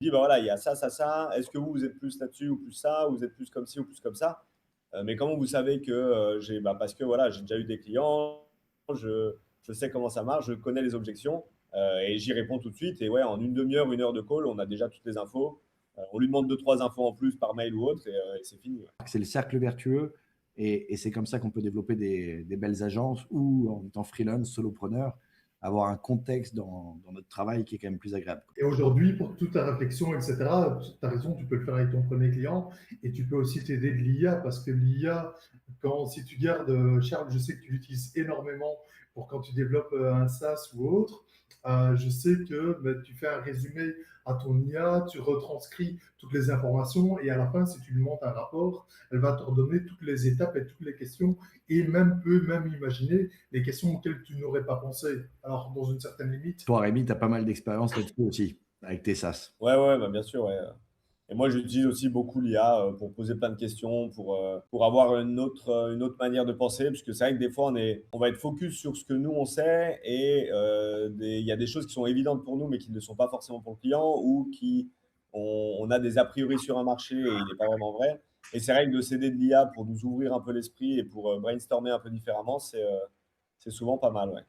dis, bah voilà, il y a ça, ça, ça. Est-ce que vous êtes plus là-dessus ou plus ça, ou vous êtes plus comme ci ou plus comme ça? Mais comment vous savez que bah, parce que voilà, j'ai déjà eu des clients, je sais comment ça marche, je connais les objections et j'y réponds tout de suite. Et ouais, en une demi-heure, une heure de call, on a déjà toutes les infos. On lui demande deux, trois infos en plus par mail ou autre et c'est fini. Ouais. C'est le cercle vertueux et c'est comme ça qu'on peut développer des belles agences ou en étant freelance, solopreneur, avoir un contexte dans notre travail qui est quand même plus agréable. Et aujourd'hui, pour toute ta réflexion, etc., tu as raison, tu peux le faire avec ton premier client et tu peux aussi t'aider de l'IA parce que l'IA, si tu gardes, Charles, je sais que tu l'utilises énormément pour quand tu développes un SaaS ou autre. Je sais que tu fais un résumé à ton IA, tu retranscris toutes les informations et à la fin, si tu lui montes un rapport, elle va te redonner toutes les étapes et toutes les questions et peut même imaginer les questions auxquelles tu n'aurais pas pensé. Alors, dans une certaine limite, Toi, Rémi, tu as pas mal d'expérience là-dessus aussi, avec tes SaaS. Ouais, ouais, bah, bien sûr. Ouais. Et moi, j'utilise aussi beaucoup l'IA pour poser plein de questions, pour avoir une autre manière de penser, parce que c'est vrai que des fois, on va être focus sur ce que nous, on sait, et il y a des choses qui sont évidentes pour nous, mais qui ne le sont pas forcément pour le client, ou on a des a priori sur un marché et il n'est pas vraiment vrai. Et c'est vrai que de s'aider de l'IA pour nous ouvrir un peu l'esprit et pour brainstormer un peu différemment, c'est souvent pas mal. Ouais.